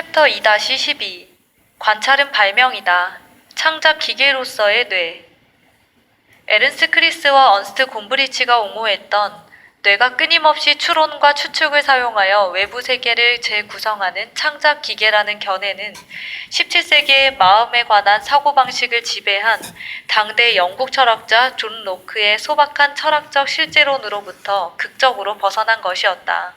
챕터 2-12 관찰은 발명이다. 창작 기계로서의 뇌. 에른스트 크리스와 언스트 곰브리치가 옹호했던 뇌가 끊임없이 추론과 추측을 사용하여 외부 세계를 재구성하는 창작 기계라는 견해는 17세기의 마음에 관한 사고방식을 지배한 당대 영국 철학자 존 로크의 소박한 철학적 실제론으로부터 극적으로 벗어난 것이었다.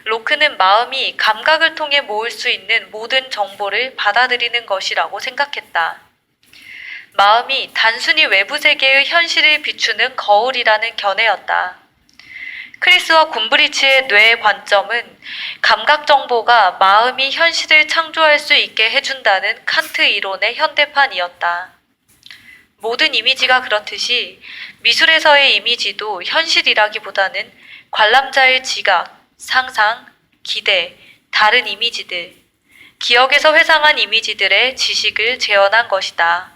로크는 마음이 감각을 통해 모을 수 있는 모든 정보를 받아들이는 것이라고 생각했다. 마음이 단순히 외부 세계의 현실을 비추는 거울이라는 견해였다. 크리스와 곰브리치의 뇌의 관점은 감각 정보가 마음이 현실을 창조할 수 있게 해준다는 칸트 이론의 현대판이었다. 모든 이미지가 그렇듯이 미술에서의 이미지도 현실이라기보다는 관람자의 지각, 상상, 기대, 다른 이미지들, 기억에서 회상한 이미지들의 지식을 재현한 것이다.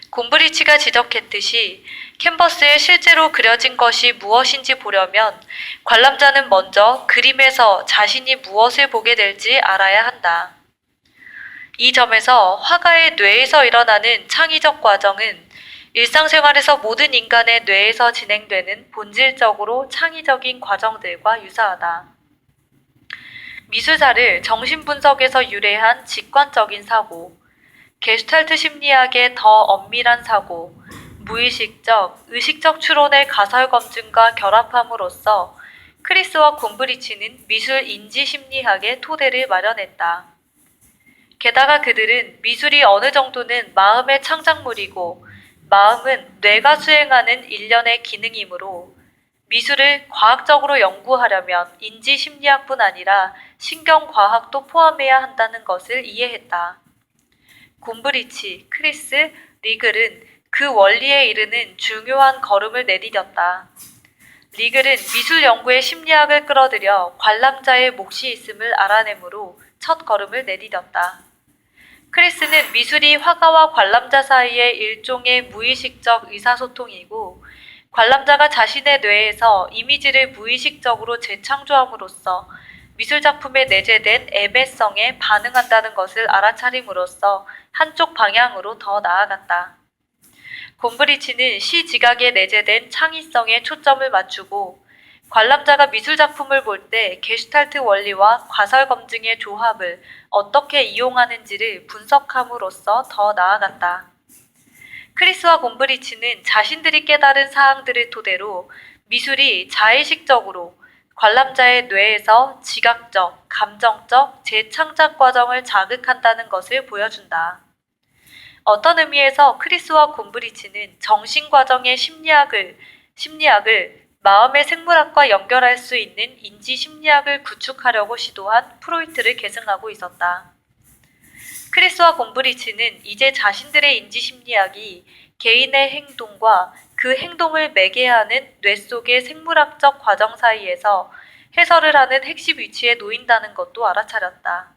곰브리치가 지적했듯이 캔버스에 실제로 그려진 것이 무엇인지 보려면 관람자는 먼저 그림에서 자신이 무엇을 보게 될지 알아야 한다. 이 점에서 화가의 뇌에서 일어나는 창의적 과정은 일상생활에서 모든 인간의 뇌에서 진행되는 본질적으로 창의적인 과정들과 유사하다. 미술사를 정신분석에서 유래한 직관적인 사고, 게슈탈트 심리학의 더 엄밀한 사고, 무의식적, 의식적 추론의 가설 검증과 결합함으로써 크리스와 곰브리치는 미술 인지 심리학의 토대를 마련했다. 게다가 그들은 미술이 어느 정도는 마음의 창작물이고 마음은 뇌가 수행하는 일련의 기능이므로 미술을 과학적으로 연구하려면 인지심리학뿐 아니라 신경과학도 포함해야 한다는 것을 이해했다. 곰브리치, 크리스, 리글은 그 원리에 이르는 중요한 걸음을 내디뎠다. 리글은 미술 연구의 심리학을 끌어들여 관람자의 몫이 있음을 알아내므로 첫 걸음을 내디뎠다. 크리스는 미술이 화가와 관람자 사이의 일종의 무의식적 의사소통이고 관람자가 자신의 뇌에서 이미지를 무의식적으로 재창조함으로써 미술작품에 내재된 애매성에 반응한다는 것을 알아차림으로써 한쪽 방향으로 더 나아갔다. 곰브리치는 시지각에 내재된 창의성에 초점을 맞추고 관람자가 미술작품을 볼 때 게슈탈트 원리와 과설 검증의 조합을 어떻게 이용하는지를 분석함으로써 더 나아갔다. 크리스와 곰브리치는 자신들이 깨달은 사항들을 토대로 미술이 자의식적으로 관람자의 뇌에서 지각적, 감정적 재창작 과정을 자극한다는 것을 보여준다. 어떤 의미에서 크리스와 곰브리치는 정신과정의 심리학을 마음의 생물학과 연결할 수 있는 인지심리학을 구축하려고 시도한 프로이트를 계승하고 있었다. 크리스와 곰브리치는 이제 자신들의 인지심리학이 개인의 행동과 그 행동을 매개하는 뇌 속의 생물학적 과정 사이에서 해설을 하는 핵심 위치에 놓인다는 것도 알아차렸다.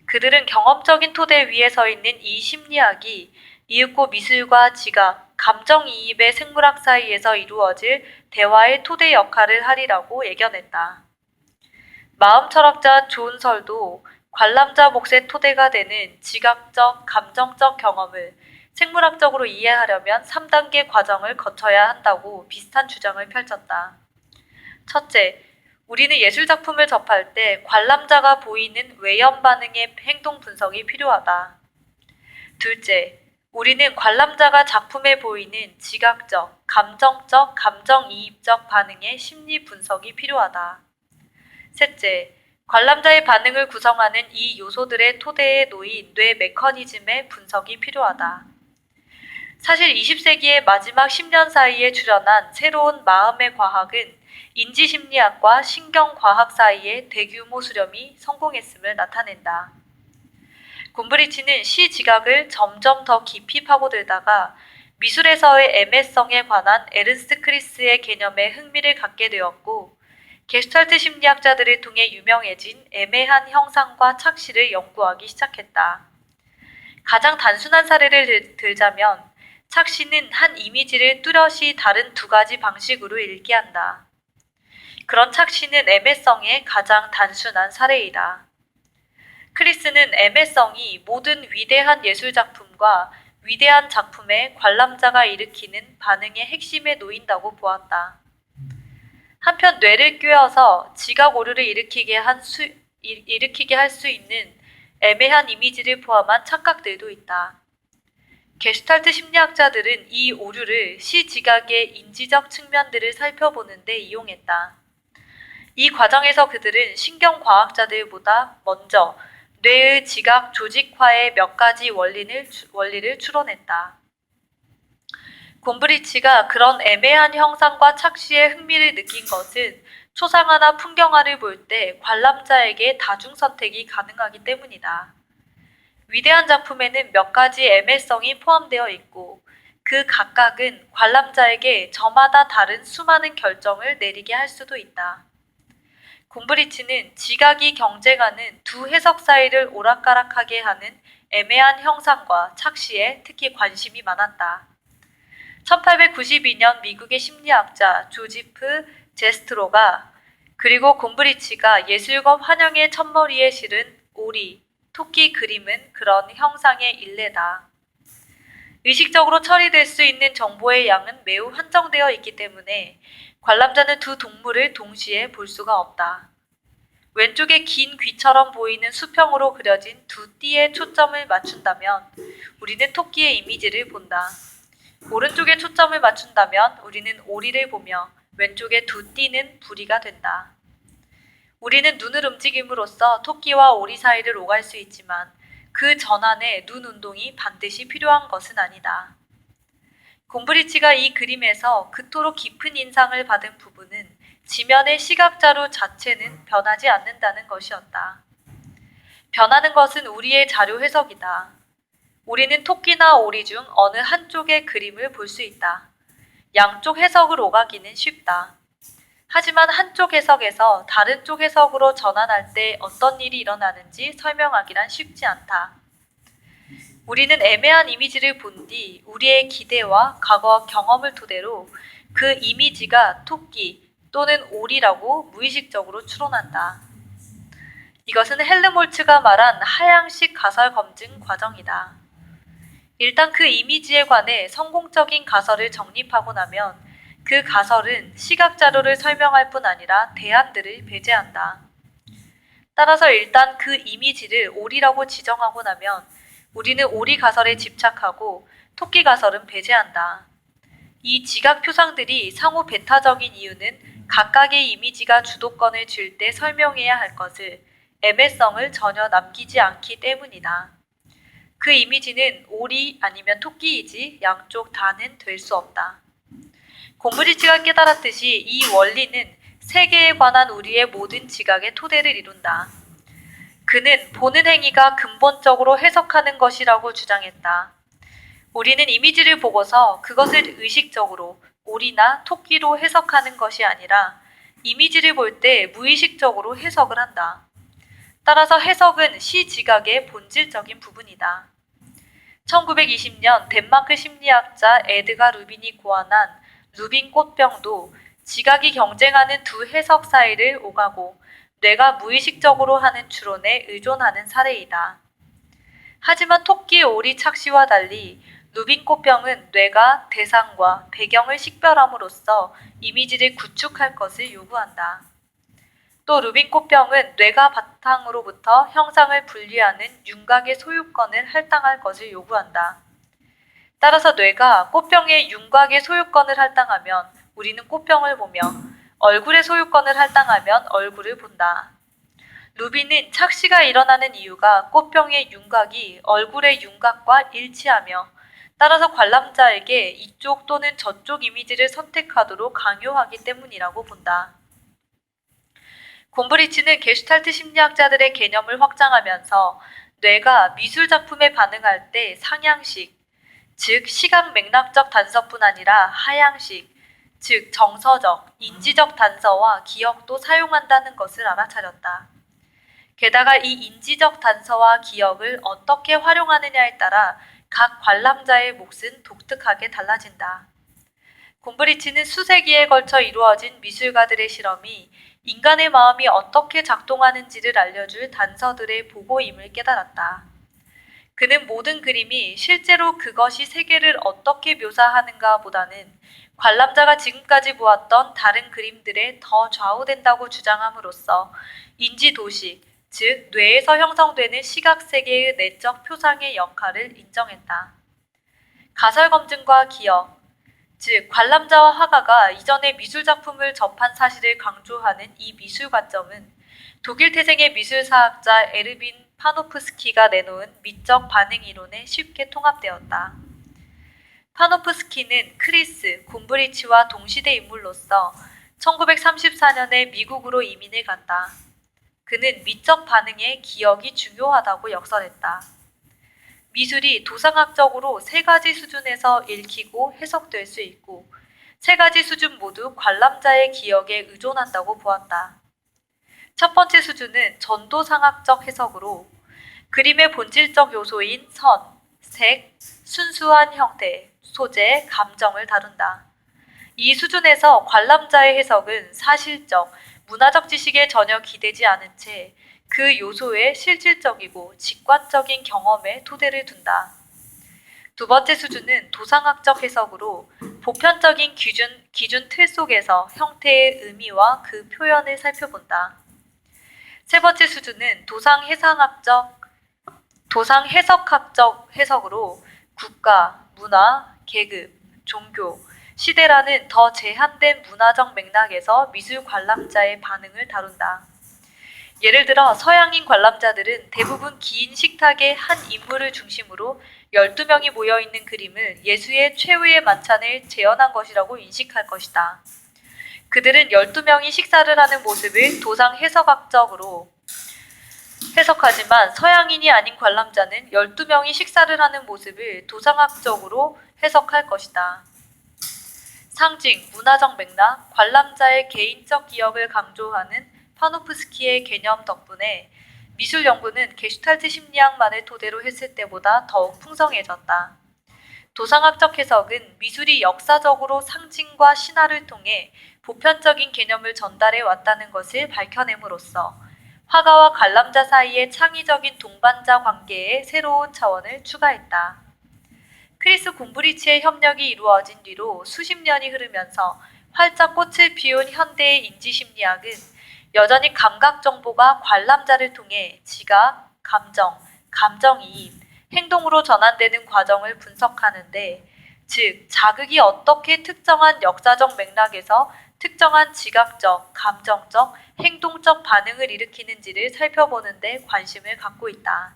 그들은 경험적인 토대 위에 서 있는 이 심리학이 이윽고 미술과 지각, 감정이입의 생물학 사이에서 이루어질 대화의 토대 역할을 하리라고 예견했다. 마음 철학자 존 설도 관람자 몫의 토대가 되는 지각적, 감정적 경험을 생물학적으로 이해하려면 3단계 과정을 거쳐야 한다고 비슷한 주장을 펼쳤다. 첫째, 우리는 예술작품을 접할 때 관람자가 보이는 외연 반응의 행동 분석이 필요하다. 둘째, 우리는 관람자가 작품에 보이는 지각적, 감정적, 감정이입적 반응의 심리 분석이 필요하다. 셋째, 관람자의 반응을 구성하는 이 요소들의 토대에 놓인 뇌 메커니즘의 분석이 필요하다. 사실 20세기의 마지막 10년 사이에 출현한 새로운 마음의 과학은 인지심리학과 신경과학 사이의 대규모 수렴이 성공했음을 나타낸다. 곰브리치는 시지각을 점점 더 깊이 파고들다가 미술에서의 애매성에 관한 에른스트 크리스의 개념에 흥미를 갖게 되었고 게슈탈트 심리학자들을 통해 유명해진 애매한 형상과 착시를 연구하기 시작했다. 가장 단순한 사례를 들자면 착시는 한 이미지를 뚜렷이 다른 두 가지 방식으로 읽게 한다. 그런 착시는 애매성의 가장 단순한 사례이다. 크리스는 애매성이 모든 위대한 예술작품과 위대한 작품의 관람자가 일으키는 반응의 핵심에 놓인다고 보았다. 한편 뇌를 꿰어서 지각 오류를 일으키게 할 수 있는 애매한 이미지를 포함한 착각들도 있다. 게슈탈트 심리학자들은 이 오류를 시지각의 인지적 측면들을 살펴보는 데 이용했다. 이 과정에서 그들은 신경과학자들보다 먼저 뇌의 지각 조직화의 몇 가지 원리를 추론했다. 곰브리치가 그런 애매한 형상과 착시에 흥미를 느낀 것은 초상화나 풍경화를 볼 때 관람자에게 다중선택이 가능하기 때문이다. 위대한 작품에는 몇 가지 애매성이 포함되어 있고 그 각각은 관람자에게 저마다 다른 수많은 결정을 내리게 할 수도 있다. 곰브리치는 지각이 경쟁하는 두 해석 사이를 오락가락하게 하는 애매한 형상과 착시에 특히 관심이 많았다. 1892년 미국의 심리학자 조지프 제스트로가 그리고 곰브리치가 예술검 환영의 첫머리에 실은 오리, 토끼 그림은 그런 형상의 일례다. 의식적으로 처리될 수 있는 정보의 양은 매우 한정되어 있기 때문에 관람자는 두 동물을 동시에 볼 수가 없다. 왼쪽에 긴 귀처럼 보이는 수평으로 그려진 두 띠에 초점을 맞춘다면 우리는 토끼의 이미지를 본다. 오른쪽에 초점을 맞춘다면 우리는 오리를 보며 왼쪽의 두 띠는 부리가 된다. 우리는 눈을 움직임으로써 토끼와 오리 사이를 오갈 수 있지만 그 전환에 눈 운동이 반드시 필요한 것은 아니다. 곰브리치가 이 그림에서 그토록 깊은 인상을 받은 부분은 지면의 시각자료 자체는 변하지 않는다는 것이었다. 변하는 것은 우리의 자료 해석이다. 우리는 토끼나 오리 중 어느 한쪽의 그림을 볼 수 있다. 양쪽 해석을 오가기는 쉽다. 하지만 한쪽 해석에서 다른 쪽 해석으로 전환할 때 어떤 일이 일어나는지 설명하기란 쉽지 않다. 우리는 애매한 이미지를 본 뒤 우리의 기대와 과거 경험을 토대로 그 이미지가 토끼 또는 오리라고 무의식적으로 추론한다. 이것은 헬름홀츠가 말한 하향식 가설 검증 과정이다. 일단 그 이미지에 관해 성공적인 가설을 정립하고 나면 그 가설은 시각 자료를 설명할 뿐 아니라 대안들을 배제한다. 따라서 일단 그 이미지를 오리라고 지정하고 나면 우리는 오리 가설에 집착하고 토끼 가설은 배제한다. 이 지각 표상들이 상호 배타적인 이유는 각각의 이미지가 주도권을 쥘 때 설명해야 할 것을 애매성을 전혀 남기지 않기 때문이다. 그 이미지는 오리 아니면 토끼이지 양쪽 다는 될 수 없다. 곰브리치가 깨달았듯이 이 원리는 세계에 관한 우리의 모든 지각의 토대를 이룬다. 그는 보는 행위가 근본적으로 해석하는 것이라고 주장했다. 우리는 이미지를 보고서 그것을 의식적으로 오리나 토끼로 해석하는 것이 아니라 이미지를 볼 때 무의식적으로 해석을 한다. 따라서 해석은 시지각의 본질적인 부분이다. 1920년 덴마크 심리학자 에드가 루빈이 고안한 루빈 꽃병도 지각이 경쟁하는 두 해석 사이를 오가고 뇌가 무의식적으로 하는 추론에 의존하는 사례이다. 하지만 토끼 오리 착시와 달리 루빈 꽃병은 뇌가 대상과 배경을 식별함으로써 이미지를 구축할 것을 요구한다. 또 루빈 꽃병은 뇌가 바탕으로부터 형상을 분리하는 윤곽의 소유권을 할당할 것을 요구한다. 따라서 뇌가 꽃병의 윤곽의 소유권을 할당하면 우리는 꽃병을 보며 얼굴의 소유권을 할당하면 얼굴을 본다. 루빈은 착시가 일어나는 이유가 꽃병의 윤곽이 얼굴의 윤곽과 일치하며 따라서 관람자에게 이쪽 또는 저쪽 이미지를 선택하도록 강요하기 때문이라고 본다. 곰브리치는 게슈탈트 심리학자들의 개념을 확장하면서 뇌가 미술 작품에 반응할 때 상향식, 즉 시각 맥락적 단서뿐 아니라 하향식, 즉 정서적, 인지적 단서와 기억도 사용한다는 것을 알아차렸다. 게다가 이 인지적 단서와 기억을 어떻게 활용하느냐에 따라 각 관람자의 몫은 독특하게 달라진다. 곰브리치는 수세기에 걸쳐 이루어진 미술가들의 실험이 인간의 마음이 어떻게 작동하는지를 알려줄 단서들의 보고임을 깨달았다. 그는 모든 그림이 실제로 그것이 세계를 어떻게 묘사하는가 보다는 관람자가 지금까지 보았던 다른 그림들에 더 좌우된다고 주장함으로써 인지도식, 즉 뇌에서 형성되는 시각세계의 내적 표상의 역할을 인정했다. 가설검증과 기억, 즉 관람자와 화가가 이전에 미술작품을 접한 사실을 강조하는 이 미술관점은 독일 태생의 미술사학자 에르빈 파노프스키가 내놓은 미적 반응 이론에 쉽게 통합되었다. 파노프스키는 크리스 곰브리치와 동시대 인물로서 1934년에 미국으로 이민을 갔다. 그는 미적 반응에 기억이 중요하다고 역설했다. 미술이 도상학적으로 세 가지 수준에서 읽히고 해석될 수 있고 세 가지 수준 모두 관람자의 기억에 의존한다고 보았다. 첫 번째 수준은 전도상학적 해석으로 그림의 본질적 요소인 선, 색, 순수한 형태, 소재, 감정을 다룬다. 이 수준에서 관람자의 해석은 사실적, 문화적 지식에 전혀 기대지 않은 채 그 요소의 실질적이고 직관적인 경험에 토대를 둔다. 두 번째 수준은 도상학적 해석으로 보편적인 기준 틀 속에서 형태의 의미와 그 표현을 살펴본다. 세 번째 수준은 도상해석학적 해석으로 국가, 문화, 계급, 종교, 시대라는 더 제한된 문화적 맥락에서 미술 관람자의 반응을 다룬다. 예를 들어 서양인 관람자들은 대부분 긴 식탁의 한 인물을 중심으로 12명이 모여있는 그림을 예수의 최후의 만찬을 재현한 것이라고 인식할 것이다. 그들은 12명이 식사를 하는 모습을 도상 해석학적으로 해석하지만 서양인이 아닌 관람자는 12명이 식사를 하는 모습을 도상학적으로 해석할 것이다. 상징, 문화적 맥락, 관람자의 개인적 기억을 강조하는 파노프스키의 개념 덕분에 미술 연구는 게슈탈트 심리학만을 토대로 했을 때보다 더욱 풍성해졌다. 도상학적 해석은 미술이 역사적으로 상징과 신화를 통해 보편적인 개념을 전달해 왔다는 것을 밝혀냄으로써 화가와 관람자 사이의 창의적인 동반자 관계에 새로운 차원을 추가했다. 크리스 곰브리치의 협력이 이루어진 뒤로 수십 년이 흐르면서 활짝 꽃을 피운 현대의 인지심리학은 여전히 감각 정보가 관람자를 통해 지각, 감정, 감정이입, 행동으로 전환되는 과정을 분석하는데, 즉 자극이 어떻게 특정한 역사적 맥락에서 특정한 지각적, 감정적, 행동적 반응을 일으키는지를 살펴보는 데 관심을 갖고 있다.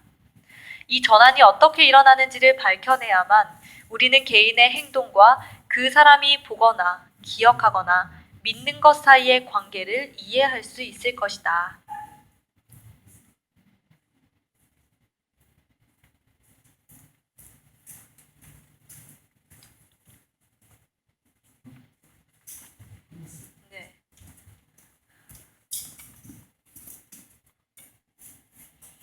이 전환이 어떻게 일어나는지를 밝혀내야만 우리는 개인의 행동과 그 사람이 보거나 기억하거나 믿는 것 사이의 관계를 이해할 수 있을 것이다.